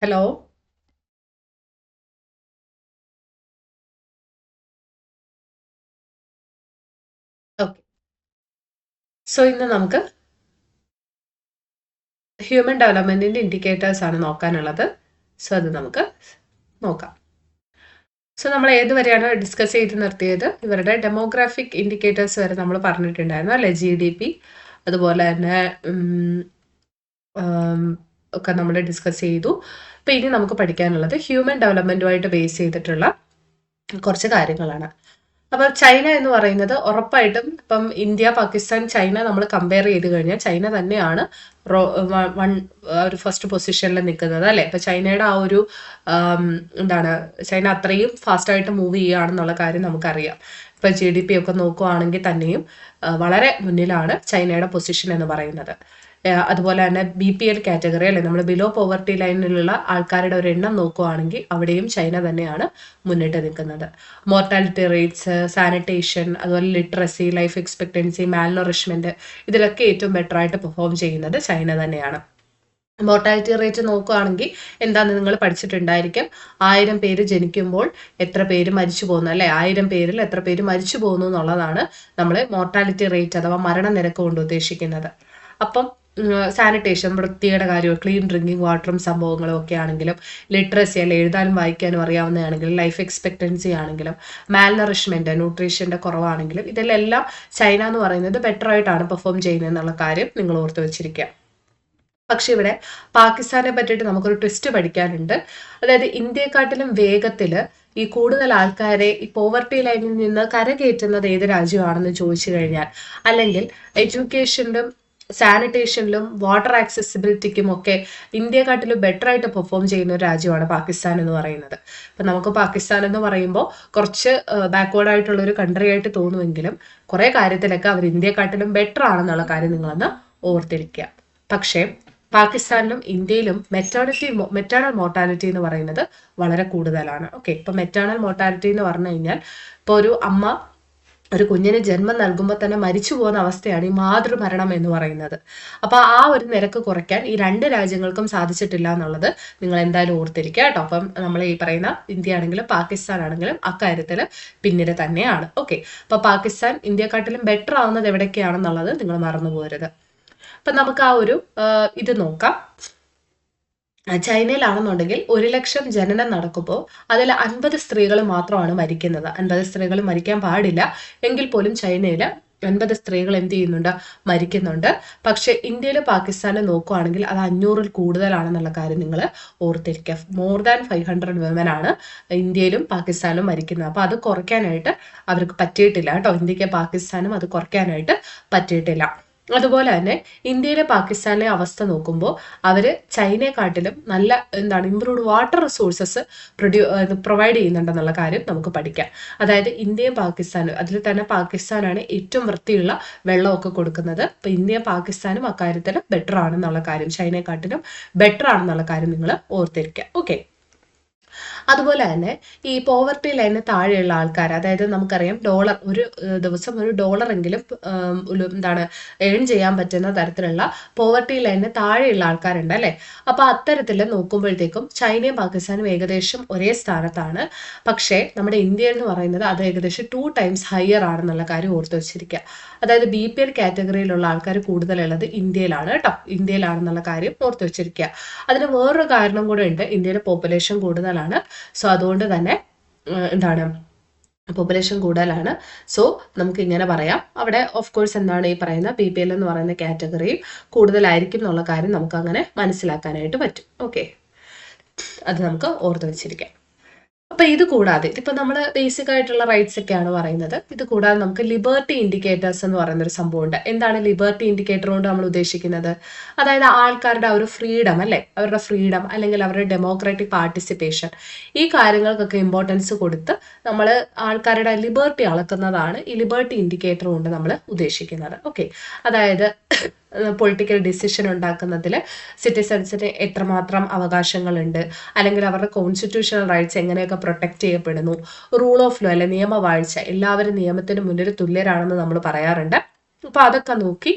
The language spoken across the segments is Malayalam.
ഹലോ. ഓക്കെ. സോ ഇന്ന് നമുക്ക് ഹ്യൂമൻ ഡെവലപ്മെന്റിന്റെ ഇൻഡിക്കേറ്റേഴ്സ് ആണ് നോക്കാനുള്ളത്. സോ അത് നമുക്ക് നോക്കാം. സോ നമ്മൾ ഏതുവരെയാണ് ഡിസ്കസ് ചെയ്ത് നിർത്തിയത്? ഇവരുടെ ഡെമോഗ്രാഫിക് ഇൻഡിക്കേറ്റേഴ്സ് വരെ നമ്മൾ പറഞ്ഞിട്ടുണ്ടായിരുന്നു അല്ലെ? GDP അതുപോലെ തന്നെ ഒക്കെ നമ്മൾ ഡിസ്കസ് ചെയ്തു. അപ്പൊ ഇനി നമുക്ക് പഠിക്കാനുള്ളത് ഹ്യൂമൻ ഡെവലപ്മെന്റുമായിട്ട് ബേസ് ചെയ്തിട്ടുള്ള കുറച്ച് കാര്യങ്ങളാണ്. അപ്പൊ ചൈന എന്ന് പറയുന്നത് ഉറപ്പായിട്ടും ഇപ്പം ഇന്ത്യ, പാകിസ്ഥാൻ, ചൈന നമ്മൾ കമ്പയർ ചെയ്ത് കഴിഞ്ഞാൽ ചൈന തന്നെയാണ് ഒരു ഫസ്റ്റ് പൊസിഷനിൽ നിൽക്കുന്നത് അല്ലെ? ഇപ്പൊ ചൈനയുടെ ആ ഒരു എന്താണ്, ചൈന അത്രയും ഫാസ്റ്റ് ആയിട്ട് മൂവ് ചെയ്യുകയാണെന്നുള്ള കാര്യം നമുക്കറിയാം. ഇപ്പൊ GDP ഒക്കെ നോക്കുകയാണെങ്കിൽ തന്നെയും വളരെ മുന്നിലാണ് ചൈനയുടെ പൊസിഷൻ എന്ന് പറയുന്നത്. അതുപോലെ തന്നെ BPL കാറ്റഗറി അല്ലെ, നമ്മൾ ബിലോ പോവർട്ടി ലൈനിലുള്ള ആൾക്കാരുടെ ഒരു എണ്ണം നോക്കുകയാണെങ്കിൽ അവിടെയും ചൈന തന്നെയാണ് മുന്നിട്ട് നിൽക്കുന്നത്. മോർട്ടാലിറ്റി റേറ്റ്സ്, സാനിറ്റേഷൻ, അതുപോലെ ലിറ്ററസി, ലൈഫ് എക്സ്പെക്ടൻസി, മാൽനറിഷ്മെന്റ്, ഇതിലൊക്കെ ഏറ്റവും ബെറ്റർ ആയിട്ട് പെർഫോം ചെയ്യുന്നത് ചൈന തന്നെയാണ്. മോർട്ടാലിറ്റി റേറ്റ് നോക്കുകയാണെങ്കിൽ എന്താണെന്ന് നിങ്ങൾ പഠിച്ചിട്ടുണ്ടായിരിക്കും. 1000 പേര് ജനിക്കുമ്പോൾ എത്ര പേര് മരിച്ചു പോകുന്നു അല്ലെ? 1000 പേരിൽ എത്ര പേര് മരിച്ചു പോകുന്നു എന്നുള്ളതാണ് നമ്മൾ മോർട്ടാലിറ്റി റേറ്റ് അഥവാ മരണനിരക്ക് കൊണ്ട് ഉദ്ദേശിക്കുന്നത്. അപ്പം സാനിറ്റേഷൻ, വൃത്തിയുടെ കാര്യം, ക്ലീൻ ഡ്രിങ്കിങ് വാട്ടറും സംഭവങ്ങളും ഒക്കെ ആണെങ്കിലും, ലിറ്ററസി അല്ലെ എഴുതാനും വായിക്കാനും അറിയാവുന്നതാണെങ്കിലും, ലൈഫ് എക്സ്പെക്ടൻസി ആണെങ്കിലും, മാൽനറിഷ്മെന്റ് ന്യൂട്രീഷന്റെ കുറവാണെങ്കിലും, ഇതിലെല്ലാം ചൈന എന്ന് പറയുന്നത് ബെറ്റർ ആയിട്ടാണ് പെർഫോം ചെയ്യുന്നത് എന്നുള്ള കാര്യം നിങ്ങൾ ഓർത്ത് വെച്ചിരിക്കുക. പക്ഷെ ഇവിടെ പാകിസ്ഥാനെ പറ്റിയിട്ട് നമുക്കൊരു ട്വിസ്റ്റ് പഠിക്കാനുണ്ട്. അതായത് ഇന്ത്യയെക്കാട്ടിലും വേഗത്തില് ഈ കൂടുതൽ ആൾക്കാരെ ഈ പോവർട്ടി ലൈനിൽ നിന്ന് കരകയറ്റുന്നത് ഏത് രാജ്യമാണെന്ന് ചോദിച്ചു കഴിഞ്ഞാൽ, അല്ലെങ്കിൽ എഡ്യൂക്കേഷനിലും സാനിറ്റേഷനിലും വാട്ടർ ആക്സസിബിലിറ്റിക്കും ഒക്കെ ഇന്ത്യയെക്കാട്ടിലും ബെറ്റർ ആയിട്ട് പെർഫോം ചെയ്യുന്ന ഒരു രാജ്യമാണ് പാകിസ്ഥാൻ എന്ന് പറയുന്നത്. അപ്പൊ നമുക്ക് പാകിസ്ഥാൻ എന്ന് പറയുമ്പോൾ കുറച്ച് ബാക്ക്വേർഡ് ആയിട്ടുള്ള ഒരു കൺട്രി ആയിട്ട് തോന്നുമെങ്കിലും കുറെ കാര്യത്തിലൊക്കെ അവർ ഇന്ത്യയെക്കാട്ടിലും ബെറ്റർ ആണെന്നുള്ള കാര്യം നിങ്ങളൊന്ന് ഓർത്തിരിക്കുക. പക്ഷേ പാകിസ്ഥാനിലും ഇന്ത്യയിലും മെറ്റേണൽ മോർട്ടാലിറ്റി എന്ന് പറയുന്നത് വളരെ കൂടുതലാണ്. ഓക്കെ, ഇപ്പൊ മെറ്റേണൽ മോർട്ടാലിറ്റി എന്ന് പറഞ്ഞു കഴിഞ്ഞാൽ ഇപ്പൊ ഒരു അമ്മ ഒരു കുഞ്ഞിന് ജന്മം നൽകുമ്പോൾ തന്നെ മരിച്ചു പോകുന്ന അവസ്ഥയാണ് ഈ മാതൃമരണം എന്ന് പറയുന്നത്. അപ്പൊ ആ ഒരു നിരക്ക് കുറയ്ക്കാൻ ഈ രണ്ട് രാജ്യങ്ങൾക്കും സാധിച്ചിട്ടില്ല എന്നുള്ളത് നിങ്ങൾ എന്തായാലും ഓർത്തിരിക്കുക കേട്ടോ. അപ്പം നമ്മൾ ഈ പറയുന്ന ഇന്ത്യ ആണെങ്കിലും പാകിസ്ഥാൻ ആണെങ്കിലും അക്കാര്യത്തിൽ പിന്നിൽ തന്നെയാണ്. ഓക്കെ, അപ്പൊ പാകിസ്ഥാൻ ഇന്ത്യക്കാട്ടിലും ബെറ്റർ ആവുന്നത് എവിടേക്കാണെന്നുള്ളത് നിങ്ങൾ മറന്നു പോകരുത്. അപ്പൊ നമുക്ക് ആ ഒരു ഇത് നോക്കാം. ചൈനയിലാണെന്നുണ്ടെങ്കിൽ 1 ലക്ഷം ജനനം നടക്കുമ്പോൾ അതിൽ 50 സ്ത്രീകൾ മാത്രമാണ് മരിക്കുന്നത്. 50 സ്ത്രീകൾ മരിക്കാൻ പാടില്ല എങ്കിൽ പോലും ചൈനയിൽ 50 സ്ത്രീകൾ എന്ത് ചെയ്യുന്നുണ്ട്, മരിക്കുന്നുണ്ട്. പക്ഷെ ഇന്ത്യയിൽ പാകിസ്ഥാനിൽ നോക്കുകയാണെങ്കിൽ അത് 500-ൽ കൂടുതലാണെന്നുള്ള കാര്യം നിങ്ങൾ ഓർത്തിരിക്കുക. മോർ ദാൻ 500 വിമൻ ആണ് ഇന്ത്യയിലും പാകിസ്ഥാനിലും മരിക്കുന്നത്. അപ്പൊ അത് കുറയ്ക്കാനായിട്ട് അവർക്ക് പറ്റിയിട്ടില്ല കേട്ടോ. ഇന്ത്യക്ക് പാകിസ്ഥാനും അത് കുറയ്ക്കാനായിട്ട് പറ്റിയിട്ടില്ല. അതുപോലെ തന്നെ ഇന്ത്യയിലെ പാകിസ്ഥാനിലെ അവസ്ഥ നോക്കുമ്പോൾ അവര് ചൈനയെക്കാട്ടിലും നല്ല ഇംപ്രൂവ്ഡ് വാട്ടർ റിസോഴ്സസ് പ്രൊവൈഡ് ചെയ്യുന്നുണ്ടെന്നുള്ള കാര്യം നമുക്ക് പഠിക്കാം. അതായത് ഇന്ത്യയും പാകിസ്ഥാനും, അതിൽ തന്നെ പാകിസ്ഥാനാണ് ഏറ്റവും വൃത്തിയുള്ള വെള്ളമൊക്കെ കൊടുക്കുന്നത്. അപ്പൊ ഇന്ത്യയും പാകിസ്ഥാനും അക്കാര്യത്തിൽ ബെറ്റർ ആണെന്നുള്ള കാര്യം, ചൈനയെക്കാട്ടിലും ബെറ്റർ ആണെന്നുള്ള കാര്യം നിങ്ങൾ ഓർത്തിരിക്കുക. ഓക്കെ, അതുപോലെ തന്നെ ഈ പോവർട്ടി ലൈനിന് താഴെയുള്ള ആൾക്കാർ, അതായത് നമുക്കറിയാം ഡോളർ ഒരു ദിവസം $1 എങ്കിലും ഏൺ ചെയ്യാൻ പറ്റുന്ന തരത്തിലുള്ള പോവർട്ടി ലൈനിന് താഴെയുള്ള ആൾക്കാരുണ്ട് അല്ലെ? അപ്പൊ അത്തരത്തിൽ നോക്കുമ്പോഴത്തേക്കും ചൈനയും പാകിസ്ഥാനും ഏകദേശം ഒരേ സ്ഥാനത്താണ്. പക്ഷേ നമ്മുടെ ഇന്ത്യ എന്ന് പറയുന്നത് അത് ഏകദേശം 2 times ഹയർ ആണെന്നുള്ള കാര്യം ഓർത്തു വെച്ചിരിക്കുക. അതായത് BPL കാറ്റഗറിയിലുള്ള ആൾക്കാർ കൂടുതലുള്ളത് ഇന്ത്യയിലാണ് കേട്ടോ. ഇന്ത്യയിലാണെന്നുള്ള കാര്യം ഓർത്തു വെച്ചിരിക്കുക. അതിന് വേറൊരു കാരണം കൂടെ ഉണ്ട്. ഇന്ത്യയിലെ പോപ്പുലേഷൻ കൂടുതലാണ്. സോ അതുകൊണ്ട് തന്നെ പോപ്പുലേഷൻ കൂടുതലാണ്. സോ നമുക്ക് ഇങ്ങനെ പറയാം, അവിടെ ഓഫ് കോഴ്സ് ഈ പറയുന്ന BPL എന്ന് പറയുന്ന കാറ്റഗറിയും കൂടുതലായിരിക്കും എന്നുള്ള കാര്യം നമുക്ക് അങ്ങനെ മനസ്സിലാക്കാനായിട്ട് പറ്റും. ഓക്കെ, അത് നമുക്ക് ഓർത്ത് വെച്ചിരിക്കാം. അപ്പൊ ഇത് കൂടാതെ ഇതിപ്പോ നമ്മൾ ബേസിക് ആയിട്ടുള്ള റൈറ്റ്സ് ഒക്കെയാണ് പറയുന്നത്. ഇത് കൂടാതെ നമുക്ക് ലിബർട്ടി ഇൻഡിക്കേറ്റേഴ്സ് എന്ന് പറയുന്ന ഒരു സംഭവമുണ്ട്. എന്താണ് ലിബർട്ടി ഇൻഡിക്കേറ്റർ കൊണ്ട് നമ്മൾ ഉദ്ദേശിക്കുന്നത്? അതായത് ആൾക്കാരുടെ ഒരു ഫ്രീഡം അല്ലെ, അവരുടെ ഫ്രീഡം അല്ലെങ്കിൽ അവരുടെ ഡെമോക്രാറ്റിക് പാർട്ടിസിപ്പേഷൻ, ഈ കാര്യങ്ങൾക്കൊക്കെ ഇമ്പോർട്ടൻസ് കൊടുത്ത് നമ്മൾ ആൾക്കാരുടെ ലിബർട്ടി അളക്കുന്നതാണ് ഈ ലിബർട്ടി ഇൻഡിക്കേറ്റർ കൊണ്ട് നമ്മൾ ഉദ്ദേശിക്കുന്നത്. ഓക്കെ, അതായത് പൊളിറ്റിക്കൽ ഡിസിഷൻ ഉണ്ടാക്കുന്നതിൽ സിറ്റിസൺസിന് എത്രമാത്രം അവകാശങ്ങളുണ്ട്, അല്ലെങ്കിൽ അവരുടെ കോൺസ്റ്റിറ്റ്യൂഷണൽ റൈറ്റ്സ് എങ്ങനെയൊക്കെ പ്രൊട്ടക്ട് ചെയ്യപ്പെടുന്നു, റൂൾ ഓഫ് ലോ അല്ലെ നിയമവാഴ്ച, എല്ലാവരും നിയമത്തിന് മുന്നിൽ തുല്യരാണെന്ന് നമ്മൾ പറയാറുണ്ട്. അപ്പൊ അതൊക്കെ നോക്കി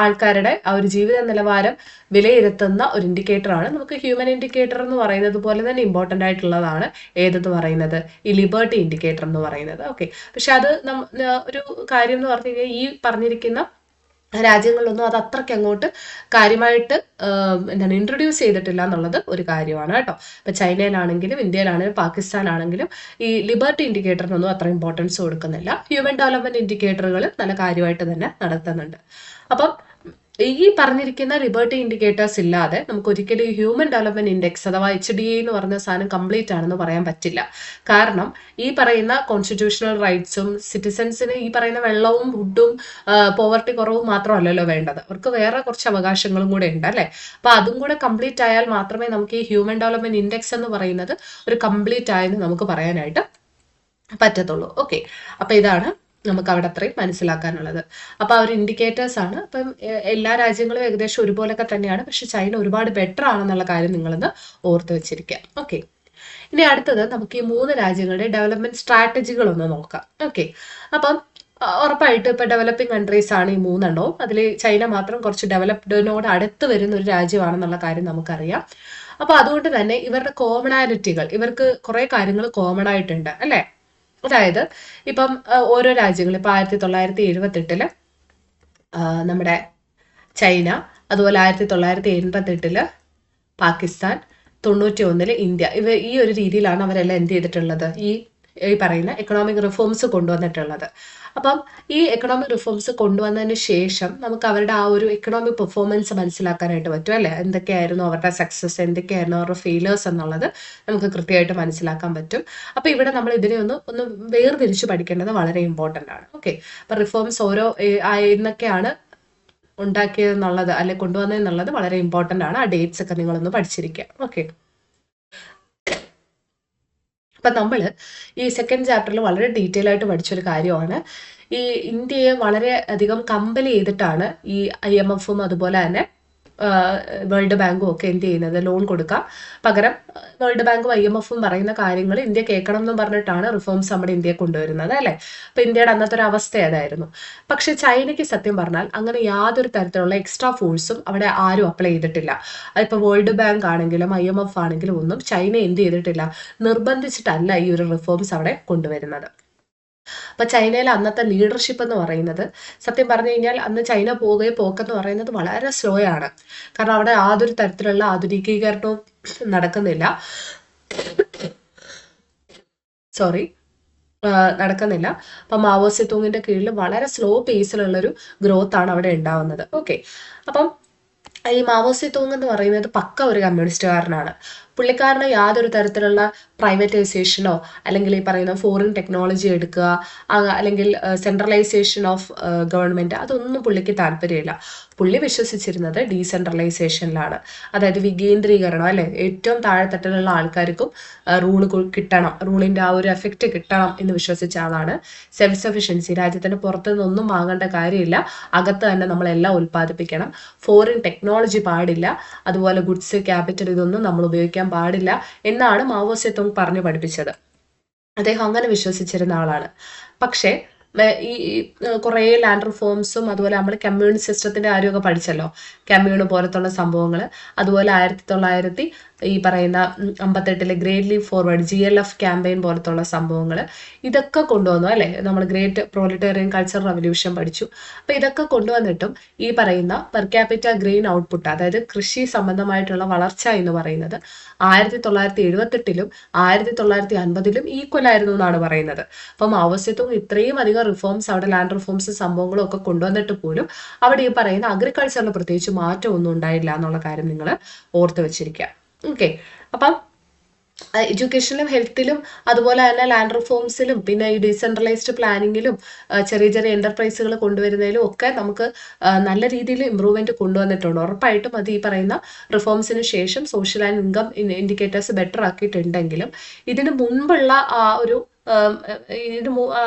ആൾക്കാരുടെ ആ ഒരു ജീവിത നിലവാരം വിലയിരുത്തുന്ന ഒരു ഇൻഡിക്കേറ്റർ ആണ് നമുക്ക് ഹ്യൂമൻ ഇൻഡിക്കേറ്റർ എന്ന് പറയുന്നത് പോലെ തന്നെ ഇമ്പോർട്ടന്റ് ആയിട്ടുള്ളതാണ് ഏതെന്ന് പറയുന്നത് ഈ ലിബർട്ടി ഇൻഡിക്കേറ്റർ എന്ന് പറയുന്നത്. ഓക്കെ, പക്ഷെ അത് ഒരു കാര്യം എന്ന് പറഞ്ഞു കഴിഞ്ഞാൽ ഈ പറഞ്ഞിരിക്കുന്ന രാജ്യങ്ങളിലൊന്നും അത് അത്രയ്ക്ക് അങ്ങോട്ട് കാര്യമായിട്ട് എന്താണ് ഇൻട്രൊഡ്യൂസ് ചെയ്തിട്ടില്ല എന്നുള്ളത് ഒരു കാര്യമാണ് കേട്ടോ. ഇപ്പൊ ചൈനയിലാണെങ്കിലും ഇന്ത്യയിലാണെങ്കിലും പാകിസ്ഥാനാണെങ്കിലും ഈ ലിബർട്ടി ഇൻഡിക്കേറ്ററിനൊന്നും അത്ര ഇമ്പോർട്ടൻസ് കൊടുക്കുന്നില്ല. ഹ്യൂമൻ ഡെവലപ്മെന്റ് ഇൻഡിക്കേറ്ററുകൾ നല്ല കാര്യമായിട്ട് തന്നെ നടത്തുന്നുണ്ട്. അപ്പം ഈ പറഞ്ഞിരിക്കുന്ന ലിബർട്ടി ഇൻഡിക്കേറ്റേഴ്സ് ഇല്ലാതെ നമുക്ക് ഒരിക്കലും ഈ ഹ്യൂമൻ ഡെവലപ്മെന്റ് ഇൻഡെക്സ് അഥവാ HDA എന്ന് പറഞ്ഞ സാധനം കംപ്ലീറ്റ് ആണെന്ന് പറയാൻ പറ്റില്ല. കാരണം ഈ പറയുന്ന കോൺസ്റ്റിറ്റ്യൂഷണൽ റൈറ്റ്സും സിറ്റിസൺസിന് ഈ പറയുന്ന വെള്ളവും ഫുഡും പോവർട്ടി കുറവും മാത്രമല്ലല്ലോ വേണ്ടത്, അവർക്ക് വേറെ കുറച്ച് അവകാശങ്ങളും കൂടെ ഉണ്ട് അല്ലെ. അപ്പൊ അതും കൂടെ കംപ്ലീറ്റ് ആയാൽ മാത്രമേ നമുക്ക് ഈ ഹ്യൂമൻ ഡെവലപ്മെന്റ് ഇൻഡെക്സ് എന്ന് പറയുന്നത് ഒരു കംപ്ലീറ്റ് ആയെന്ന് നമുക്ക് പറയാനായിട്ട് പറ്റത്തുള്ളൂ. ഓക്കെ, അപ്പൊ ഇതാണ് നമുക്ക് അവിടെ അത്രയും മനസ്സിലാക്കാനുള്ളത്. അപ്പൊ ആ ഒരു ഇൻഡിക്കേറ്റേഴ്സ് ആണ്. അപ്പം എല്ലാ രാജ്യങ്ങളും ഏകദേശം ഒരുപോലൊക്കെ തന്നെയാണ്, പക്ഷെ ചൈന ഒരുപാട് ബെറ്റർ ആണെന്നുള്ള കാര്യം നിങ്ങളൊന്ന് ഓർത്ത് വെച്ചിരിക്കുക. ഓക്കെ, ഇനി അടുത്തത് നമുക്ക് ഈ 3 രാജ്യങ്ങളുടെ ഡെവലപ്മെന്റ് സ്ട്രാറ്റജികൾ ഒന്ന് നോക്കാം. ഓക്കെ, അപ്പം ഉറപ്പായിട്ട് ഇപ്പൊ ഡെവലപ്പിംഗ് കൺട്രീസ് ആണ് ഈ 3 അതിൽ ചൈന മാത്രം കുറച്ച് ഡെവലപ്ഡിനോട് അടുത്ത് വരുന്ന ഒരു രാജ്യമാണെന്നുള്ള കാര്യം നമുക്കറിയാം. അപ്പൊ അതുകൊണ്ട് തന്നെ ഇവരുടെ കോമണാലിറ്റികൾ, ഇവർക്ക് കുറെ കാര്യങ്ങൾ കോമൺ ആയിട്ടുണ്ട് അല്ലെ. അതായത് ഇപ്പം ഓരോ രാജ്യങ്ങൾ ഇപ്പൊ 1978 നമ്മുടെ ചൈന, അതുപോലെ 1988 പാകിസ്ഥാൻ, 91 ഇന്ത്യ, ഈ ഒരു രീതിയിലാണ് അവരെല്ലാം എന്ത് ചെയ്തിട്ടുള്ളത്, ഈ പറയുന്ന എക്കണോമിക് റിഫോംസ് കൊണ്ടുവന്നിട്ടുള്ളത്. അപ്പം ഈ എക്കണോമിക് റിഫോംസ് കൊണ്ടുവന്നതിന് ശേഷം നമുക്ക് അവരുടെ ആ ഒരു എക്കണോമിക് പെർഫോമൻസ് മനസ്സിലാക്കാനായിട്ട് പറ്റും അല്ലെ. എന്തൊക്കെയായിരുന്നു അവരുടെ സക്സസ്, എന്തൊക്കെയായിരുന്നു അവരുടെ ഫെയിലേഴ്സ് എന്നുള്ളത് നമുക്ക് കൃത്യമായിട്ട് മനസ്സിലാക്കാൻ പറ്റും. അപ്പൊ ഇവിടെ നമ്മൾ ഇതിനെ ഒന്ന് വേർതിരിച്ച് പഠിക്കേണ്ടത് വളരെ ഇമ്പോർട്ടന്റ് ആണ്. ഓക്കെ, അപ്പൊ റിഫോംസ് ഓരോ എന്നൊക്കെയാണ് ഉണ്ടാക്കിയതെന്നുള്ളത് അല്ലെ കൊണ്ടുവന്നതെന്നുള്ളത് വളരെ ഇമ്പോർട്ടന്റ് ആണ്. ആ ഡേറ്റ്സ് ഒക്കെ നിങ്ങളൊന്ന് പഠിച്ചിരിക്കുക. ഓക്കെ, അപ്പൊ നമ്മൾ ഈ സെക്കൻഡ് ചാപ്റ്ററിൽ വളരെ ഡീറ്റെയിൽ ആയിട്ട് പഠിച്ചൊരു കാര്യമാണ് ഈ ഇന്ത്യയെ വളരെ അധികം കമ്പൽ ചെയ്തിട്ടാണ് ഈ IMF അതുപോലെ തന്നെ വേൾഡ് ബാങ്കും ഒക്കെ എന്ത് ചെയ്യുന്നത്, ലോൺ കൊടുക്കാം. പകരം വേൾഡ് ബാങ്കും IMF പറയുന്ന കാര്യങ്ങൾ ഇന്ത്യ കേൾക്കണം എന്ന് പറഞ്ഞിട്ടാണ് റിഫോംസ് നമ്മുടെ ഇന്ത്യയെ കൊണ്ടുവരുന്നത് അല്ലെ. അപ്പൊ ഇന്ത്യയുടെ അന്നത്തെ ഒരു അവസ്ഥ അതായിരുന്നു. പക്ഷെ ചൈനയ്ക്ക് സത്യം പറഞ്ഞാൽ അങ്ങനെ യാതൊരു തരത്തിലുള്ള എക്സ്ട്രാ ഫോഴ്സും അവിടെ ആരും അപ്ലൈ ചെയ്തിട്ടില്ല. അതിപ്പോ വേൾഡ് ബാങ്ക് ആണെങ്കിലും IMF ആണെങ്കിലും ഒന്നും ചൈന എന്ത് ചെയ്തിട്ടില്ല, നിർബന്ധിച്ചിട്ടല്ല ഈ ഒരു റിഫോംസ് അവിടെ കൊണ്ടുവരുന്നത്. അപ്പൊ ചൈനയിലെ അന്നത്തെ ലീഡർഷിപ്പ് എന്ന് പറയുന്നത് സത്യം പറഞ്ഞു കഴിഞ്ഞാൽ അന്ന് ചൈന പോക്കെന്ന് പറയുന്നത് വളരെ സ്ലോ ആണ്. കാരണം അവിടെ യാതൊരു തരത്തിലുള്ള ആധുനികീകരണവും നടക്കുന്നില്ല. നടക്കുന്നില്ല. അപ്പൊ മാവോ സെതൂങ്ങിന്റെ കീഴിൽ വളരെ സ്ലോ പേസിലുള്ളൊരു ഗ്രോത്ത് ആണ് അവിടെ ഉണ്ടാവുന്നത്. ഓക്കെ, അപ്പം ഈ മാവോ സെതൂങ് എന്ന് പറയുന്നത് പക്ക ഒരു കമ്മ്യൂണിസ്റ്റുകാരനാണ്. പുള്ളിക്കാരന് യാതൊരു തരത്തിലുള്ള പ്രൈവറ്റൈസേഷനോ അല്ലെങ്കിൽ ഈ പറയുന്ന ഫോറിൻ ടെക്നോളജി എടുക്കുക അല്ലെങ്കിൽ സെൻട്രലൈസേഷൻ ഓഫ് ഗവൺമെന്റ് അതൊന്നും പുള്ളിക്ക് താല്പര്യമില്ല. പുള്ളി വിശ്വസിച്ചിരുന്നത് ഡീസെൻട്രലൈസേഷനിലാണ്. അതായത് വികേന്ദ്രീകരണം അല്ലെ, ഏറ്റവും താഴെത്തട്ടിലുള്ള ആൾക്കാർക്കും റൂള് കിട്ടണം, റൂളിന്റെ ആ ഒരു എഫക്റ്റ് കിട്ടണം എന്ന് വിശ്വസിച്ച ആളാണ്. സെൽഫ് സഫിഷ്യൻസി, രാജ്യത്തിന് പുറത്തു നിന്നൊന്നും വാങ്ങേണ്ട കാര്യമില്ല, അകത്ത് തന്നെ നമ്മളെല്ലാം ഉൽപ്പാദിപ്പിക്കണം, ഫോറിൻ ടെക്നോളജി പാടില്ല, അതുപോലെ ഗുഡ്സ് ക്യാപിറ്റൽ ഇതൊന്നും നമ്മൾ ഉപയോഗിക്കാൻ പാടില്ല എന്നാണ് മാവോ സെതൂങ് പറഞ്ഞു പഠിപ്പിച്ചത്. അദ്ദേഹം അങ്ങനെ വിശ്വസിച്ചിരുന്ന ആളാണ്. പക്ഷേ ഈ കുറേ ലാൻഡ് റിഫോംസും അതുപോലെ നമ്മൾ കമ്മ്യൂണിസ്റ്റ് സിസ്റ്റത്തിന്റെ കാര്യമൊക്കെ പഠിച്ചല്ലോ, കമ്മ്യൂണ് പോലത്തുള്ള സംഭവങ്ങൾ, അതുപോലെ 1900 ഈ പറയുന്ന 58 great leap forward GLF campaign പോലത്തുള്ള സംഭവങ്ങൾ, ഇതൊക്കെ കൊണ്ടുവന്നു അല്ലെ. നമ്മൾ ഗ്രേറ്റ് പ്രോലിറ്റേറിയൻ കൾച്ചർ റവല്യൂഷൻ പഠിച്ചു. അപ്പൊ ഇതൊക്കെ കൊണ്ടുവന്നിട്ടും ഈ പറയുന്ന പെർ ക്യാപിറ്റ ഗ്രെയിൻ ഔട്ട്പുട്ട്, അതായത് കൃഷി സംബന്ധമായിട്ടുള്ള വളർച്ച എന്ന് പറയുന്നത് 1978 1950 ഈക്വൽ ആയിരുന്നു എന്നാണ് പറയുന്നത്. അപ്പം ആവശ്യത്തും ഇത്രയും അധികം റിഫോംസ് അവിടെ ലാൻഡ് റിഫോംസ് സംഭവങ്ങളും ഒക്കെ കൊണ്ടുവന്നിട്ട് പോലും അവിടെ ഈ പറയുന്ന അഗ്രികൾച്ചറിൽ പ്രത്യേകിച്ച് മാറ്റം ഒന്നും ഉണ്ടായില്ല എന്നുള്ള കാര്യം നിങ്ങൾ ഓർത്ത് വെച്ചിരിക്കുക. ഓക്കെ, അപ്പം എഡ്യൂക്കേഷനിലും ഹെൽത്തിലും അതുപോലെ തന്നെ ലാൻഡ് റിഫോംസിലും പിന്നെ ഈ ഡീസെൻട്രലൈസ്ഡ് പ്ലാനിങ്ങിലും ചെറിയ ചെറിയ എന്റർപ്രൈസുകൾ കൊണ്ടുവരുന്നതിലും ഒക്കെ നമുക്ക് നല്ല രീതിയിൽ ഇമ്പ്രൂവ്മെന്റ് കൊണ്ടുവന്നിട്ടുണ്ട്. ഉറപ്പായിട്ടും അത് ഈ പറയുന്ന റിഫോംസിന് ശേഷം social and income indicators better ആക്കിയിട്ടുണ്ടെങ്കിലും ഇതിന് മുൻപുള്ള ആ ഒരു ഇതിന്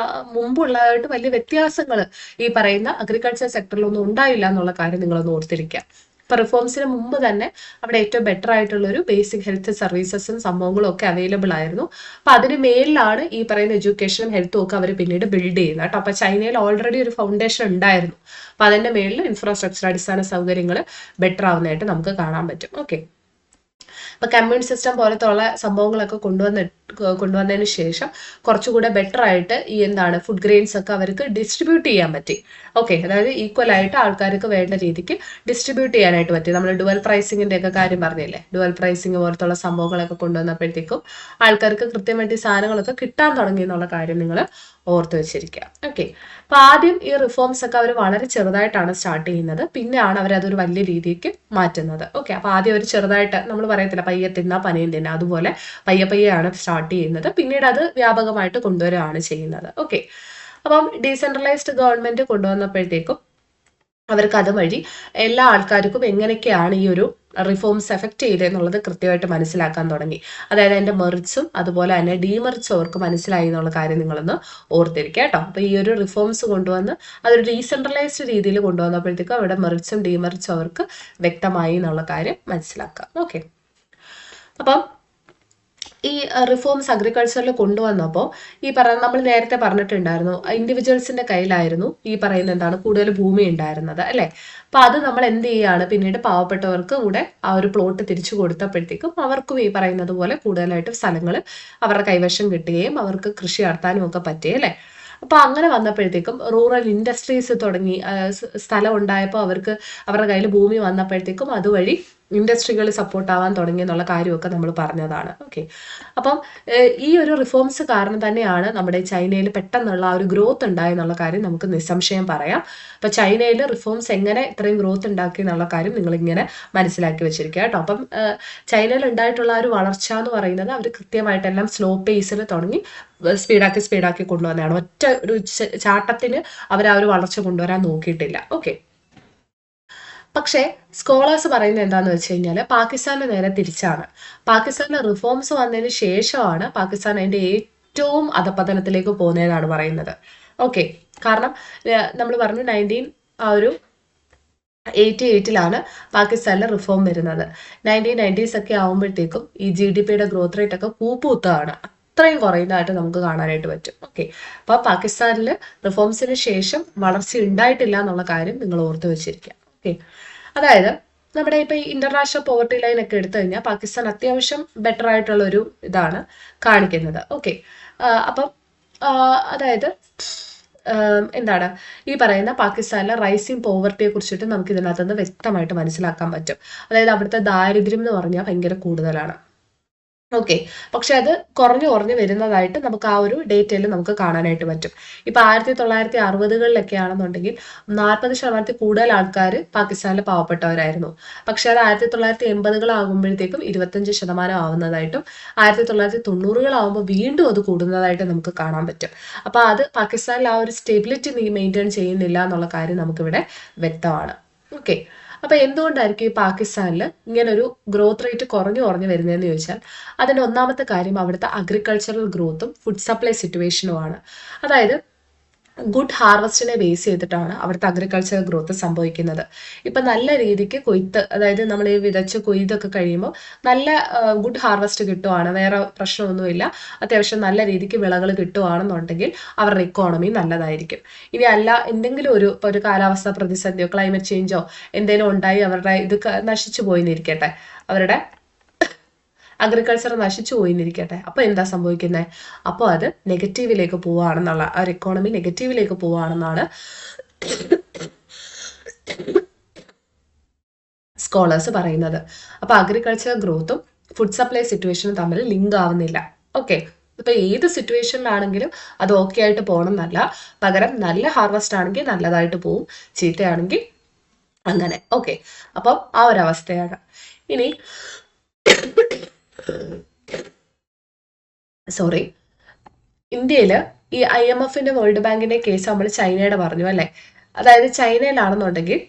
മുമ്പുള്ളതായിട്ട് വലിയ വ്യത്യാസങ്ങൾ ഈ പറയുന്ന അഗ്രികൾച്ചർ സെക്ടറിലൊന്നും ഉണ്ടായില്ല എന്നുള്ള കാര്യം നിങ്ങളൊന്ന് ഓർത്തിരിക്കുക. ഇപ്പൊ റിഫോംസിന് മുമ്പ് തന്നെ അവിടെ ഏറ്റവും ബെറ്റർ ആയിട്ടുള്ള ഒരു ബേസിക് ഹെൽത്ത് സർവീസസും സംഭവങ്ങളും ഒക്കെ അവൈലബിൾ ആയിരുന്നു. അപ്പൊ അതിന് മേലിലാണ് ഈ പറയുന്ന എഡ്യൂക്കേഷനും ഹെൽത്തും ഒക്കെ അവർ പിന്നീട് ബിൽഡ് ചെയ്യുന്നത് കേട്ടോ. അപ്പൊ ചൈനയിൽ ഓൾറെഡി ഒരു ഫൗണ്ടേഷൻ ഉണ്ടായിരുന്നു. അപ്പൊ അതിന്റെ മേളിൽ ഇൻഫ്രാസ്ട്രക്ചർ അടിസ്ഥാന സൗകര്യങ്ങൾ ബെറ്റർ ആവുന്നതായിട്ട് നമുക്ക് കാണാൻ പറ്റും. ഓക്കെ, ഇപ്പൊ കമ്മ്യൂൺ സിസ്റ്റം പോലത്തെ ഉള്ള സംഭവങ്ങളൊക്കെ കൊണ്ടുവന്നതിന് ശേഷം കുറച്ചുകൂടെ ബെറ്റർ ആയിട്ട് ഈ എന്താണ് ഫുഡ് ഗ്രെയിൻസ് ഒക്കെ അവർക്ക് ഡിസ്ട്രിബ്യൂട്ട് ചെയ്യാൻ പറ്റി. ഓക്കെ, അതായത് ഈക്വൽ ആയിട്ട് ആൾക്കാർക്ക് വേണ്ട രീതിക്ക് ഡിസ്ട്രിബ്യൂട്ട് ചെയ്യാനായിട്ട് പറ്റി. നമ്മൾ ഡുവൽ പ്രൈസിങ്ങിന്റെ ഒക്കെ കാര്യം പറഞ്ഞില്ലേ, ഡുവൽ പ്രൈസിങ് പോലത്തുള്ള സംഭവങ്ങളൊക്കെ കൊണ്ടുവന്നപ്പോഴത്തേക്കും ആൾക്കാർക്ക് കൃത്യമായിട്ട് ഈ സാധനങ്ങളൊക്കെ കിട്ടാൻ തുടങ്ങി എന്നുള്ള കാര്യം നിങ്ങൾ ഓർത്ത് വെച്ചിരിക്കുക. ഓക്കെ, അപ്പൊ ആദ്യം ഈ റിഫോംസ് ഒക്കെ അവർ വളരെ ചെറുതായിട്ടാണ് സ്റ്റാർട്ട് ചെയ്യുന്നത്, പിന്നെയാണ് അവർ അതൊരു വലിയ രീതിക്ക് മാറ്റുന്നത്. ഓക്കെ, അപ്പൊ ആദ്യം അവർ ചെറുതായിട്ട്, നമ്മൾ പറയത്തില്ല പയ്യെ തിന്നാ പനയും തിന്നാ, അതുപോലെ പയ്യെ പയ്യെയാണ് സ്റ്റാർട്ട് ചെയ്യുന്നത്, പിന്നീട് അത് വ്യാപകമായിട്ട് കൊണ്ടുവരികയാണ് ചെയ്യുന്നത്. ഓക്കെ, അപ്പം ഡീസെൻട്രലൈസ്ഡ് ഗവൺമെന്റ് കൊണ്ടുവന്നപ്പോഴത്തേക്കും അവർക്ക് അതുവഴി എല്ലാ ആൾക്കാർക്കും എങ്ങനെയൊക്കെയാണ് ഈ ഒരു റിഫോംസ് എഫക്ട് ചെയ്തത് എന്നുള്ളത് കൃത്യമായിട്ട് മനസ്സിലാക്കാൻ തുടങ്ങി. അതായത് അതിന്റെ മെറിറ്റ്സും അതുപോലെ തന്നെ ഡീമെറിറ്റ്സും അവർക്ക് മനസ്സിലായി എന്നുള്ള കാര്യം നിങ്ങളൊന്ന് ഓർത്തിരിക്കുക കേട്ടോ. അപ്പൊ ഈ ഒരു റിഫോംസ് കൊണ്ടുവന്ന് അതൊരു ഡീസെൻട്രലൈസ്ഡ് രീതിയിൽ കൊണ്ടുവന്നപ്പോഴത്തേക്കും അവിടെ മെറിറ്റ്സും ഡീമെറിറ്റ്സും അവർക്ക് വ്യക്തമായി എന്നുള്ള കാര്യം മനസ്സിലാക്കാം. ഓക്കെ, അപ്പം ഈ റിഫോംസ് അഗ്രികൾച്ചറിൽ കൊണ്ടുവന്നപ്പോൾ ഈ നമ്മൾ നേരത്തെ പറഞ്ഞിട്ടുണ്ടായിരുന്നു, ഇൻഡിവിജ്വൽസിന്റെ കയ്യിലായിരുന്നു ഈ പറയുന്ന എന്താണ് കൂടുതൽ ഭൂമി ഉണ്ടായിരുന്നത് അല്ലെ. അപ്പൊ അത് നമ്മൾ എന്ത് ചെയ്യാണ്, പിന്നീട് പാവപ്പെട്ടവർക്ക് കൂടെ ആ ഒരു പ്ലോട്ട് തിരിച്ചു കൊടുത്തപ്പോഴത്തേക്കും അവർക്കും ഈ പറയുന്നത് പോലെ കൂടുതലായിട്ട് സ്ഥലങ്ങൾ അവരുടെ കൈവശം കിട്ടുകയും അവർക്ക് കൃഷി നടത്താനും ഒക്കെ പറ്റി അല്ലെ. അപ്പൊ അങ്ങനെ വന്നപ്പോഴത്തേക്കും റൂറൽ ഇൻഡസ്ട്രീസ് തുടങ്ങി, സ്ഥലം ഉണ്ടായപ്പോൾ അവർക്ക് അവരുടെ കയ്യിൽ ഭൂമി വന്നപ്പോഴത്തേക്കും അതുവഴി ഇൻഡസ്ട്രികൾ സപ്പോർട്ട് ആവാൻ തുടങ്ങി എന്നുള്ള കാര്യമൊക്കെ നമ്മൾ പറഞ്ഞതാണ്. ഓക്കെ, അപ്പം ഈ ഒരു റിഫോംസ് കാരണം തന്നെയാണ് നമ്മുടെ ചൈനയിൽ പെട്ടെന്നുള്ള ആ ഒരു ഗ്രോത്ത് ഉണ്ടായെന്നുള്ള കാര്യം നമുക്ക് നിസ്സംശയം പറയാം. അപ്പൊ ചൈനയിൽ റിഫോംസ് എങ്ങനെ ഇത്രയും ഗ്രോത്ത് ഉണ്ടാക്കി എന്നുള്ള കാര്യം നിങ്ങൾ ഇങ്ങനെ മനസ്സിലാക്കി വെച്ചിരിക്കുക കേട്ടോ. അപ്പം ചൈനയിൽ ഉണ്ടായിട്ടുള്ള ഒരു വളർച്ച എന്ന് പറയുന്നത് അവർ കൃത്യമായിട്ടെല്ലാം സ്ലോ പേസിൽ തുടങ്ങി സ്പീഡാക്കി കൊണ്ടുവന്നതാണ്. ഒറ്റ ഒരു ചാട്ടത്തിന് അവർ ആ ഒരു വളർച്ച കൊണ്ടുവരാൻ നോക്കിയിട്ടില്ല. ഓക്കെ, പക്ഷേ സ്കോളേഴ്സ് പറയുന്നത് എന്താന്ന് വെച്ച് കഴിഞ്ഞാൽ പാകിസ്ഥാന് നേരെ തിരിച്ചാണ്. പാകിസ്ഥാനിൽ റിഫോംസ് വന്നതിന് ശേഷമാണ് പാകിസ്ഥാൻ അതിന്റെ ഏറ്റവും അധപതനത്തിലേക്ക് പോകുന്നതെന്നാണ് പറയുന്നത്. ഓക്കെ, കാരണം നമ്മൾ പറഞ്ഞു 1988 പാകിസ്ഥാനിലെ റിഫോം വരുന്നത്. 1990s ഒക്കെ ആകുമ്പോഴത്തേക്കും ഈ GDPയുടെ ഗ്രോത്ത് റേറ്റ് ഒക്കെ കൂപ്പുകുത്താണ്, അത്രയും കുറയുന്നതായിട്ട് നമുക്ക് കാണാനായിട്ട് പറ്റും. ഓക്കെ, അപ്പൊ പാകിസ്ഥാനിൽ റിഫോംസിന് ശേഷം വളർച്ച ഉണ്ടായിട്ടില്ല എന്നുള്ള കാര്യം നിങ്ങൾ ഓർത്ത് വെച്ചിരിക്കുക. ഓക്കെ, അതായത് നമ്മുടെ ഇപ്പൊ ഈ ഇന്റർനാഷണൽ പോവർട്ടി ലൈൻ ഒക്കെ എടുത്തു കഴിഞ്ഞാൽ പാകിസ്ഥാൻ അത്യാവശ്യം ബെറ്റർ ആയിട്ടുള്ള ഒരു ഇതാണ് കാണിക്കുന്നത്. ഓക്കെ, അപ്പം അതായത് എന്താണ് ഈ പറയുന്ന പാകിസ്ഥാനിലെ റൈസിങ് പോവർട്ടിയെ കുറിച്ചിട്ട് നമുക്ക് ഇതിനകത്തുനിന്ന് വ്യക്തമായിട്ട് മനസ്സിലാക്കാൻ പറ്റും. അതായത് അവിടുത്തെ ദാരിദ്ര്യം എന്ന് പറഞ്ഞാൽ ഭയങ്കര കൂടുതലാണ്. ഓക്കെ, പക്ഷെ അത് കുറഞ്ഞു വരുന്നതായിട്ട് നമുക്ക് ആ ഒരു ഡേറ്റയിൽ നമുക്ക് കാണാനായിട്ട് പറ്റും. ഇപ്പൊ 1960-കളിലൊക്കെ ആണെന്നുണ്ടെങ്കിൽ 40% കൂടുതൽ ആൾക്കാർ പാകിസ്ഥാനിൽ പാവപ്പെട്ടവരായിരുന്നു. പക്ഷെ അത് 1980-കളാകുമ്പോഴത്തേക്കും 25% ആവുന്നതായിട്ടും 1990-കളാവുമ്പോൾ വീണ്ടും അത് കൂടുന്നതായിട്ട് നമുക്ക് കാണാൻ പറ്റും. അപ്പൊ അത് പാകിസ്ഥാനിൽ ആ ഒരു സ്റ്റെബിലിറ്റി മെയിൻറ്റെയിൻ ചെയ്യുന്നില്ല എന്നുള്ള കാര്യം നമുക്കിവിടെ വ്യക്തമാണ്. ഓക്കെ, അപ്പൊ എന്തുകൊണ്ടായിരിക്കും ഈ പാകിസ്ഥാനിൽ ഇങ്ങനൊരു ഗ്രോത്ത് റേറ്റ് കുറഞ്ഞു വരുന്നതെന്ന് ചോദിച്ചാൽ അതിന്റെ ഒന്നാമത്തെ കാര്യം അവിടുത്തെ അഗ്രികൾച്ചറൽ ഗ്രോത്തും ഫുഡ് സപ്ലൈ സിറ്റുവേഷനുമാണ്. അതായത് ഗുഡ് ഹാർവസ്റ്റിനെ ബേസ് ചെയ്തിട്ടാണ് അവിടുത്തെ അഗ്രികൾച്ചർ ഗ്രോത്ത് സംഭവിക്കുന്നത്. ഇപ്പൊ നല്ല രീതിക്ക് കൊയ്ത്ത്, അതായത് നമ്മൾ ഈ വിതച്ച് കൊയ്തൊക്കെ കഴിയുമ്പോൾ നല്ല ഗുഡ് ഹാർവസ്റ്റ് കിട്ടുവാണ്, വേറെ പ്രശ്നമൊന്നുമില്ല, അത്യാവശ്യം നല്ല രീതിക്ക് വിളകൾ കിട്ടുവാണെന്നുണ്ടെങ്കിൽ അവരുടെ ഇക്കോണമി നല്ലതായിരിക്കും. ഇനി അല്ല, എന്തെങ്കിലും ഒരു കാലാവസ്ഥാ പ്രതിസന്ധിയോ ക്ലൈമറ്റ് ചേഞ്ചോ എന്തെങ്കിലും ഉണ്ടായി അവരുടെ ഇത് നശിച്ചു പോയിന്നിരിക്കട്ടെ, അവരുടെ അഗ്രികൾച്ചർ നശിച്ചു പോയിന്നിരിക്കട്ടെ, അപ്പൊ എന്താ സംഭവിക്കുന്നത്, അപ്പോൾ അത് നെഗറ്റീവിലേക്ക് പോവുകയാണെന്നുള്ള, ആ ഒരു എക്കോണമി നെഗറ്റീവിലേക്ക് പോവുകയാണെന്നാണ് സ്കോളേഴ്സ് പറയുന്നത്. അപ്പൊ അഗ്രികൾച്ചർ ഗ്രോത്തും ഫുഡ് സപ്ലൈ സിറ്റുവേഷനും തമ്മിൽ ലിങ്ക് ആവുന്നില്ല. ഓക്കെ, ഇപ്പൊ ഏത് സിറ്റുവേഷനിലാണെങ്കിലും അത് ഓക്കെ ആയിട്ട് പോകണം എന്നല്ല, പകരം നല്ല ഹാർവസ്റ്റ് ആണെങ്കിൽ നല്ലതായിട്ട് പോവും, ചീത്തയാണെങ്കിൽ അങ്ങനെ. ഓക്കെ, അപ്പം ആ ഒരു അവസ്ഥയാണ്. ഇനി ഇന്ത്യയില് ഈ IMFന്റെ വേൾഡ് ബാങ്കിന്റെ കേസ് നമ്മൾ ചൈനയുടെ പറഞ്ഞു അല്ലെ. അതായത് ചൈനയിലാണെന്നുണ്ടെങ്കിൽ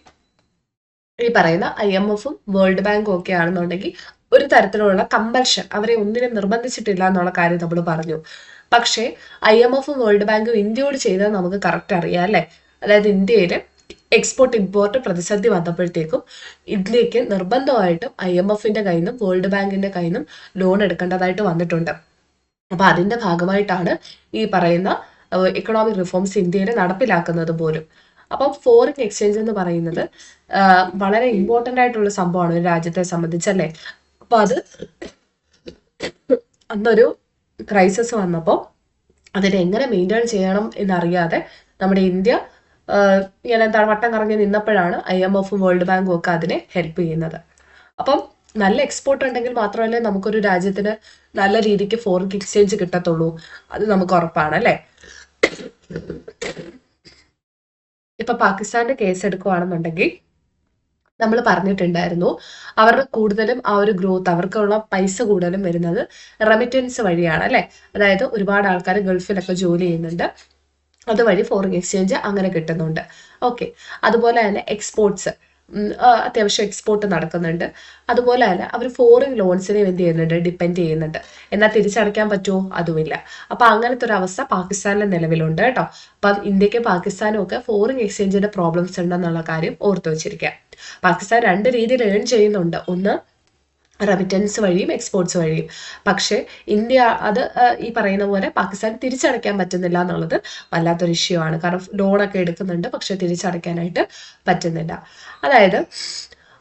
ഈ പറയുന്ന IMFും വേൾഡ് ബാങ്കും ഒക്കെ ആണെന്നുണ്ടെങ്കിൽ ഒരു തരത്തിലുള്ള കമ്പൽഷൻ അവരെ ഒന്നിനും നിർബന്ധിച്ചിട്ടില്ല എന്നുള്ള കാര്യം നമ്മൾ പറഞ്ഞു. പക്ഷേ IMFും വേൾഡ് ബാങ്കും ഇന്ത്യയോട് ചെയ്തത് നമുക്ക് കറക്റ്റ് അറിയാം അല്ലെ. അതായത് ഇന്ത്യയില് എക്സ്പോർട്ട് ഇമ്പോർട്ട് പ്രതിസന്ധി വന്നപ്പോഴത്തേക്കും ഇന്ത്യക്ക് നിർബന്ധമായിട്ടും IMFന്റെ കയ്യിൽ നിന്നും വേൾഡ് ബാങ്കിന്റെ കയ്യിൽ നിന്നും ലോൺ എടുക്കേണ്ടതായിട്ട് വന്നിട്ടുണ്ട്. അപ്പൊ അതിന്റെ ഭാഗമായിട്ടാണ് ഈ പറയുന്ന എക്കണോമിക് റിഫോംസ് ഇന്ത്യയിൽ നടപ്പിലാക്കുന്നത് പോലും. അപ്പം ഫോറിൻ എക്സ്ചേഞ്ച് എന്ന് പറയുന്നത് വളരെ ഇമ്പോർട്ടന്റ് ആയിട്ടുള്ള സംഭവമാണ് ഒരു രാജ്യത്തെ സംബന്ധിച്ചല്ലേ. അപ്പൊ അത് അന്നൊരു ക്രൈസിസ് വന്നപ്പോൾ അതിനെ എങ്ങനെ മെയിൻറ്റെയിൻ ചെയ്യണം എന്നറിയാതെ നമ്മുടെ ഇന്ത്യ ഇങ്ങനെ എന്താണ് വട്ടം കറങ്ങി നിന്നപ്പോഴാണ് IMFും വേൾഡ് ബാങ്കും ഒക്കെ അതിനെ ഹെൽപ്പ് ചെയ്യുന്നത്. അപ്പം നല്ല എക്സ്പോർട്ട് ഉണ്ടെങ്കിൽ മാത്രമല്ലേ നമുക്കൊരു രാജ്യത്തിന് നല്ല രീതിക്ക് ഫോറിൻ എക്സ്ചേഞ്ച് കിട്ടത്തുള്ളൂ. അത് നമുക്ക് ഉറപ്പാണ് അല്ലേ. ഇപ്പൊ പാകിസ്ഥാന്റെ കേസ് എടുക്കുകയാണെന്നുണ്ടെങ്കിൽ നമ്മൾ പറഞ്ഞിട്ടുണ്ടായിരുന്നു അവരുടെ കൂടുതലും ആ ഒരു ഗ്രോത്ത് അവർക്കുള്ള പൈസ കൂടുതലും വരുന്നത് റെമിറ്റൻസ് വഴിയാണ് അല്ലെ. അതായത് ഒരുപാട് ആൾക്കാർ ഗൾഫിലൊക്കെ ജോലി ചെയ്യുന്നുണ്ട്, അതുവഴി ഫോറിൻ എക്സ്ചേഞ്ച് അങ്ങനെ കിട്ടുന്നുണ്ട്. ഓക്കെ, അതുപോലെ തന്നെ എക്സ്പോർട്സ് അത്യാവശ്യം എക്സ്പോർട്ട് നടക്കുന്നുണ്ട്. അതുപോലെ തന്നെ അവർ ഫോറിൻ ലോൺസിനെ എന്ത് ചെയ്യുന്നുണ്ട്, ഡിപ്പെൻഡ് ചെയ്യുന്നുണ്ട്. എന്നാൽ തിരിച്ചടയ്ക്കാൻ പറ്റുമോ? അതുമില്ല. അപ്പൊ അങ്ങനത്തെ ഒരു അവസ്ഥ പാകിസ്ഥാനിലെ നിലവിലുണ്ട് കേട്ടോ. അപ്പം ഇന്ത്യക്കും പാകിസ്ഥാനും ഒക്കെ ഫോറിൻ എക്സ്ചേഞ്ചിന്റെ പ്രോബ്ലംസ് ഉണ്ടെന്നുള്ള കാര്യം ഓർത്തു വെച്ചിരിക്കുക. പാകിസ്ഥാൻ രണ്ട് രീതിയിൽ ഏൺ ചെയ്യുന്നുണ്ട്, ഒന്ന് റെമിറ്റൻസ് വഴിയും എക്സ്പോർട്സ് വഴിയും. പക്ഷേ ഇന്ത്യ അത് ഈ പറയുന്ന പോലെ പാകിസ്ഥാൻ തിരിച്ചടയ്ക്കാൻ പറ്റുന്നില്ല എന്നുള്ളത് വല്ലാത്തൊരു ഇഷ്യൂ ആണ്. കാരണം ലോണൊക്കെ എടുക്കുന്നുണ്ട്, പക്ഷെ തിരിച്ചടയ്ക്കാനായിട്ട് പറ്റുന്നില്ല. അതായത്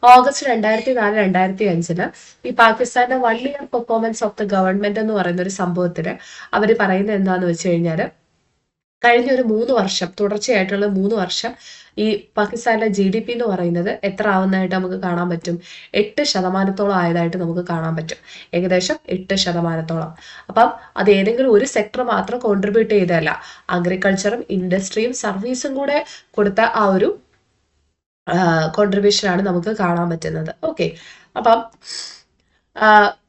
ഓഗസ്റ്റ് 2004-2005 ഈ പാകിസ്ഥാന്റെ 1 year performance of the government എന്ന് പറയുന്ന ഒരു സംഭവത്തിന് അവർ പറയുന്നത് എന്താന്ന് വെച്ച് കഴിഞ്ഞാൽ കഴിഞ്ഞ ഒരു 3 വർഷം തുടർച്ചയായിട്ടുള്ള 3 വർഷം ഈ പാകിസ്ഥാനിലെ GDP എന്ന് പറയുന്നത് എത്ര ആവുന്നതായിട്ട് നമുക്ക് കാണാൻ പറ്റും? 8% ആയതായിട്ട് നമുക്ക് കാണാൻ പറ്റും. ഏകദേശം 8%. അപ്പം അത് ഏതെങ്കിലും ഒരു സെക്ടർ മാത്രം കോൺട്രിബ്യൂട്ട് ചെയ്തതല്ല, അഗ്രികൾച്ചറും ഇൻഡസ്ട്രിയും സർവീസും കൂടെ കൊടുത്ത ആ ഒരു കോൺട്രിബ്യൂഷനാണ് നമുക്ക് കാണാൻ പറ്റുന്നത്. ഓക്കെ, അപ്പം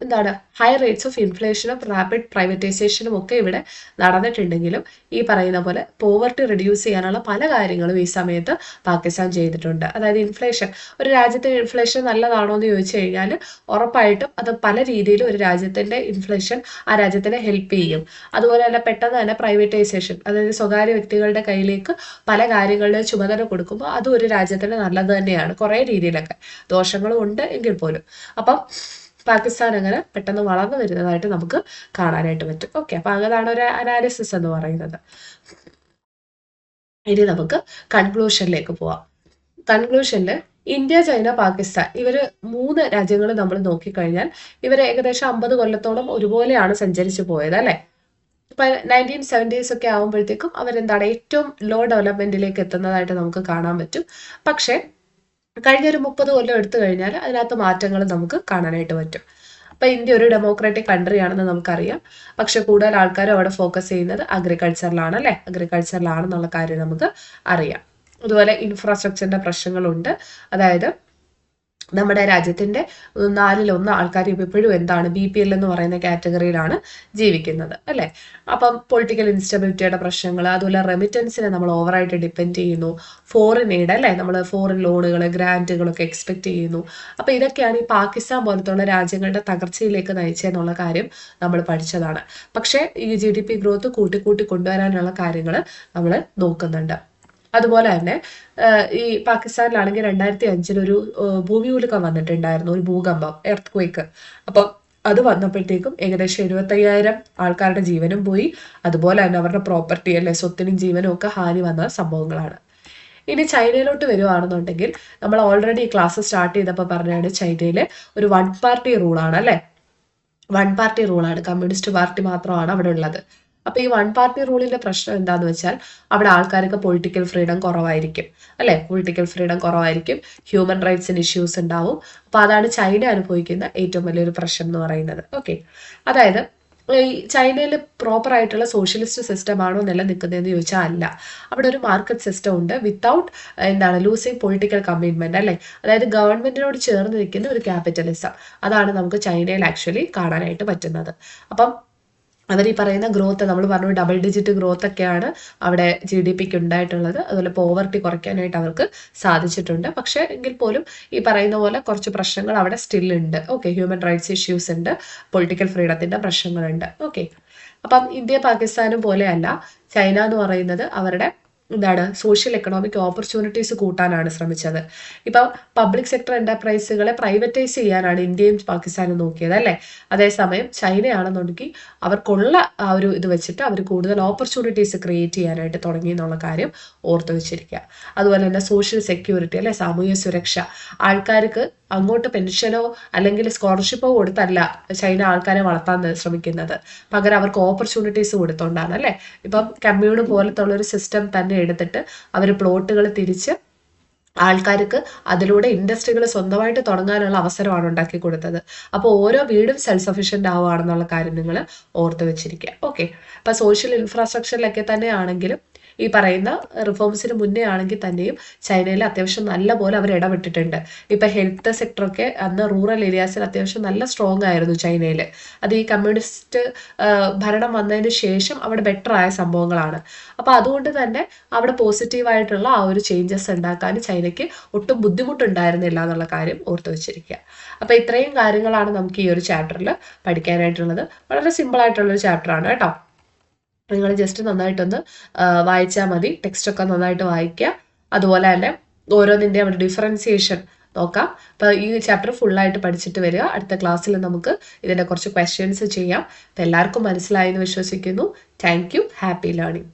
എന്താണ് ഹൈ റേറ്റ്സ് ഓഫ് ഇൻഫ്ലേഷനും റാപ്പിഡ് പ്രൈവറ്റൈസേഷനും ഒക്കെ ഇവിടെ നടന്നിട്ടുണ്ടെങ്കിലും ഈ പറയുന്ന പോലെ പോവർട്ടി റിഡ്യൂസ് ചെയ്യാനുള്ള പല കാര്യങ്ങളും ഈ സമയത്ത് പാകിസ്ഥാൻ ചെയ്തിട്ടുണ്ട്. അതായത് ഇൻഫ്ലേഷൻ, ഒരു രാജ്യത്തിന് ഇൻഫ്ലേഷൻ നല്ലതാണോ എന്ന് ചോദിച്ചു കഴിഞ്ഞാൽ ഉറപ്പായിട്ടും അത് പല രീതിയിലും ഒരു രാജ്യത്തിന്റെ ഇൻഫ്ലേഷൻ ആ രാജ്യത്തിനെ ഹെൽപ്പ് ചെയ്യും. അതുപോലെ തന്നെ പെട്ടെന്ന് തന്നെ പ്രൈവറ്റൈസേഷൻ, അതായത് സ്വകാര്യ വ്യക്തികളുടെ കയ്യിലേക്ക് പല കാര്യങ്ങളുടെ ചുമതല കൊടുക്കുമ്പോൾ അതും ഒരു രാജ്യത്തിന് നല്ലത് തന്നെയാണ്. കുറേ രീതിയിലൊക്കെ ദോഷങ്ങളും ഉണ്ട് എങ്കിൽ പോലും. അപ്പം പാകിസ്ഥാൻ അങ്ങനെ പെട്ടെന്ന് വളർന്നു വരുന്നതായിട്ട് നമുക്ക് കാണാനായിട്ട് പറ്റും. ഓക്കെ, അപ്പൊ അതാണ് ഒരു അനാലിസിസ് എന്ന് പറയുന്നത്. ഇനി നമുക്ക് കൺക്ലൂഷനിലേക്ക് പോവാം. കൺക്ലൂഷനിൽ ഇന്ത്യ, ചൈന, പാകിസ്ഥാൻ ഇവര് 3 രാജ്യങ്ങൾ നമ്മൾ നോക്കിക്കഴിഞ്ഞാൽ ഇവർ ഏകദേശം 50 കൊല്ലത്തോളം ഒരുപോലെയാണ് സഞ്ചരിച്ചു പോയത് അല്ലെ. ഇപ്പൊ 1970s ഒക്കെ ആകുമ്പോഴത്തേക്കും അവരെന്താണ് ഏറ്റവും ലോ ഡെവലപ്മെന്റിലേക്ക് എത്തുന്നതായിട്ട് നമുക്ക് കാണാൻ പറ്റും. പക്ഷെ കഴിഞ്ഞൊരു 30 കൊല്ലം എടുത്തു കഴിഞ്ഞാൽ അതിനകത്ത് മാറ്റങ്ങൾ നമുക്ക് കാണാനായിട്ട് പറ്റും. അപ്പൊ ഇന്ത്യ ഒരു ഡെമോക്രാറ്റിക് കൺട്രി ആണെന്ന് നമുക്കറിയാം, പക്ഷെ കൂടുതൽ ആൾക്കാരും അവിടെ ഫോക്കസ് ചെയ്യുന്നത് അഗ്രികൾച്ചറിലാണ് അല്ലെ. അഗ്രികൾച്ചറിലാണെന്നുള്ള കാര്യം നമുക്ക് അറിയാം. അതുപോലെ ഇൻഫ്രാസ്ട്രക്ചറിന്റെ പ്രശ്നങ്ങളുണ്ട്. അതായത് നമ്മുടെ രാജ്യത്തിന്റെ 4/1 ആൾക്കാർ ഇപ്പോഴും എന്താണ് BPL എന്ന് പറയുന്ന കാറ്റഗറിയിലാണ് ജീവിക്കുന്നത് അല്ലെ. അപ്പം പൊളിറ്റിക്കൽ ഇൻസ്റ്റബിലിറ്റിയുടെ പ്രശ്നങ്ങൾ, അതുപോലെ റെമിറ്റൻസിനെ നമ്മൾ ഓവറായിട്ട് ഡിപ്പെൻഡ് ചെയ്യുന്നു, ഫോറിൻ എയ്ഡ് അല്ലെ, നമ്മൾ ഫോറിൻ ലോണുകൾ ഗ്രാൻറ്റുകളൊക്കെ എക്സ്പെക്ട് ചെയ്യുന്നു. അപ്പൊ ഇതൊക്കെയാണ് ഈ പാകിസ്ഥാൻ പോലത്തുള്ള രാജ്യങ്ങളുടെ തകർച്ചയിലേക്ക് നയിച്ചെന്നുള്ള കാര്യം നമ്മൾ പഠിച്ചതാണ്. പക്ഷേ ഈ GDP ഗ്രോത്ത് കൂട്ടി കൊണ്ടുവരാനുള്ള കാര്യങ്ങൾ നമ്മൾ നോക്കുന്നുണ്ട്. അതുപോലെ തന്നെ ഈ പാകിസ്ഥാനിലാണെങ്കിൽ 2005 ഒരു ഭൂമികുലുക്കം വന്നിട്ടുണ്ടായിരുന്നു, ഒരു ഭൂകമ്പം, എർത്ത് ക്വേക്ക്. അപ്പം അത് വന്നപ്പോഴത്തേക്കും ഏകദേശം 75,000 ആൾക്കാരുടെ ജീവനും പോയി. അതുപോലെ തന്നെ അവരുടെ പ്രോപ്പർട്ടി അല്ലെ, സ്വത്തിനും ജീവനും ഒക്കെ ഹാനി വന്ന സംഭവങ്ങളാണ്. ഇനി ചൈനയിലോട്ട് വരുവാണെന്നുണ്ടെങ്കിൽ നമ്മൾ ഓൾറെഡി ക്ലാസ് സ്റ്റാർട്ട് ചെയ്തപ്പോൾ പറഞ്ഞാണ് ചൈനയിലെ ഒരു 1 പാർട്ടി റൂളാണ് അല്ലെ. 1 പാർട്ടി റൂളാണ്, കമ്മ്യൂണിസ്റ്റ് പാർട്ടി മാത്രമാണ് അവിടെ ഉള്ളത്. അപ്പൊ ഈ 1 പാർട്ടി റൂളിന്റെ പ്രശ്നം എന്താന്ന് വെച്ചാൽ അവിടെ ആൾക്കാർക്ക് പൊളിറ്റിക്കൽ ഫ്രീഡം കുറവായിരിക്കും അല്ലെ. പൊളിറ്റിക്കൽ ഫ്രീഡം കുറവായിരിക്കും, ഹ്യൂമൻ റൈറ്റ്സിന് ഇഷ്യൂസ് ഉണ്ടാവും. അപ്പൊ അതാണ് ചൈന അനുഭവിക്കുന്ന ഏറ്റവും വലിയൊരു പ്രശ്നം എന്ന് പറയുന്നത്. ഓക്കെ, അതായത് ഈ ചൈനയിൽ പ്രോപ്പർ ആയിട്ടുള്ള സോഷ്യലിസ്റ്റ് സിസ്റ്റം ആണോ നിലനിൽക്കുന്നതെന്ന് ചോദിച്ചാൽ അല്ല. അവിടെ ഒരു മാർക്കറ്റ് സിസ്റ്റം ഉണ്ട് വിത്തൗട്ട് ലൂസിങ് പൊളിറ്റിക്കൽ കമ്മിറ്റ്മെന്റ് അല്ലെ. അതായത് ഗവൺമെന്റിനോട് ചേർന്ന് നിൽക്കുന്ന ഒരു ക്യാപിറ്റലിസം, അതാണ് നമുക്ക് ചൈനയിൽ ആക്ച്വലി കാണാനായിട്ട് പറ്റുന്നത്. അപ്പം അവർ ഈ പറയുന്ന ഗ്രോത്ത് നമ്മൾ പറഞ്ഞു, ഡബിൾ ഡിജിറ്റ് ഗ്രോത്ത് ഒക്കെയാണ് അവിടെ GDPക്ക് ഉണ്ടായിട്ടുള്ളത്. അതുപോലെ പോവർട്ടി കുറയ്ക്കാനായിട്ട് അവർക്ക് സാധിച്ചിട്ടുണ്ട്. പക്ഷെ എങ്കിൽ പോലും ഈ പറയുന്ന പോലെ കുറച്ച് പ്രശ്നങ്ങൾ അവിടെ സ്റ്റിൽ ഉണ്ട്. ഓക്കെ, ഹ്യൂമൻ റൈറ്റ്സ് ഇഷ്യൂസ് ഉണ്ട്, പൊളിറ്റിക്കൽ ഫ്രീഡത്തിന്റെ പ്രശ്നങ്ങളുണ്ട്. ഓക്കെ, അപ്പം ഇന്ത്യ പാകിസ്ഥാനും പോലെയല്ല ചൈന എന്ന് പറയുന്നത് അവരുടെ എന്താണ് സോഷ്യൽ എക്കണോമിക് ഓപ്പർച്യൂണിറ്റീസ് കൂട്ടാനാണ് ശ്രമിച്ചത്. ഇപ്പം പബ്ലിക് സെക്ടർ എന്റർപ്രൈസുകളെ പ്രൈവറ്റൈസ് ചെയ്യാനാണ് ഇന്ത്യയും പാകിസ്ഥാനും നോക്കിയത് അല്ലേ. അതേസമയം ചൈനയാണെന്നുണ്ടെങ്കിൽ അവർക്കുള്ള ആ ഒരു ഇത് വെച്ചിട്ട് അവർ കൂടുതൽ ഓപ്പർച്യൂണിറ്റീസ് ക്രിയേറ്റ് ചെയ്യാനായിട്ട് തുടങ്ങി എന്നുള്ള കാര്യം ഓർത്തു വെച്ചിരിക്കുക. അതുപോലെ തന്നെ സോഷ്യൽ സെക്യൂരിറ്റി അല്ലെ, സാമൂഹ്യ സുരക്ഷ, ആൾക്കാർക്ക് അങ്ങോട്ട് പെൻഷനോ അല്ലെങ്കിൽ സ്കോളർഷിപ്പോ കൊടുത്തല്ല ചൈന ആൾക്കാരെ വളർത്താൻ ശ്രമിക്കുന്നത്, പകരം അവർക്ക് ഓപ്പർച്യൂണിറ്റീസ് കൊടുത്തോണ്ടാണ് അല്ലെ. ഇപ്പം കമ്മ്യൂണ് പോലത്തെ ഉള്ളൊരു സിസ്റ്റം തന്നെ എടുത്തിട്ട് അവർ പ്ലോട്ടുകൾ തിരിച്ച് ആൾക്കാർക്ക് അതിലൂടെ ഇൻഡസ്ട്രികൾ സ്വന്തമായിട്ട് തുടങ്ങാനുള്ള അവസരമാണ് ഉണ്ടാക്കി കൊടുത്തത്. അപ്പോൾ ഓരോ വീടും സെൽഫ് സഫീഷ്യൻ്റ് ആവുകയാണെന്നുള്ള കാര്യം നിങ്ങൾ ഓർത്ത് വെച്ചിരിക്കുക. ഓക്കെ, അപ്പം സോഷ്യൽ ഇൻഫ്രാസ്ട്രക്ചറിലൊക്കെ തന്നെ ആണെങ്കിലും ഈ പറയുന്ന റിഫോംസിന് മുന്നേ ആണെങ്കിൽ തന്നെയും ചൈനയിൽ അത്യാവശ്യം നല്ല പോലെ അവർ ഇടപെട്ടിട്ടുണ്ട്. ഇപ്പം ഹെൽത്ത് സെക്ടറൊക്കെ അന്ന് റൂറൽ ഏരിയാസിൽ അത്യാവശ്യം നല്ല സ്ട്രോങ് ആയിരുന്നു ചൈനയിൽ. അത് ഈ കമ്മ്യൂണിസ്റ്റ് ഭരണം വന്നതിന് ശേഷം അവിടെ ബെറ്റർ ആയ സംഭവങ്ങളാണ്. അപ്പോൾ അതുകൊണ്ട് തന്നെ അവിടെ പോസിറ്റീവായിട്ടുള്ള ആ ഒരു ചേഞ്ചസ് ഉണ്ടാക്കാൻ ചൈനയ്ക്ക് ഒട്ടും ബുദ്ധിമുട്ടുണ്ടായിരുന്നില്ല എന്നുള്ള കാര്യം ഓർത്ത് വെച്ചിരിക്കുക. അപ്പോൾ ഇത്രയും കാര്യങ്ങളാണ് നമുക്ക് ഈ ഒരു ചാപ്റ്ററിൽ പഠിക്കാനായിട്ടുള്ളത്. വളരെ സിമ്പിളായിട്ടുള്ളൊരു ചാപ്റ്ററാണ് കേട്ടോ. നിങ്ങൾ ജസ്റ്റ് നന്നായിട്ടൊന്ന് വായിച്ചാൽ മതി. ടെക്സ്റ്റൊക്കെ നന്നായിട്ട് വായിക്കുക. അതുപോലെ തന്നെ ഓരോന്നിൻ്റെ അവിടെ ഡിഫറൻസിയേഷൻ നോക്കാം. അപ്പോൾ ഈ ചാപ്റ്റർ ഫുള്ളായിട്ട് പഠിച്ചിട്ട് വരിക. അടുത്ത ക്ലാസ്സിൽ നമുക്ക് ഇതിൻ്റെ കുറച്ച് ക്വസ്റ്റ്യൻസ് ചെയ്യാം. അപ്പോൾ എല്ലാവർക്കും മനസ്സിലായെന്ന് വിശ്വസിക്കുന്നു. Thank you. Happy learning.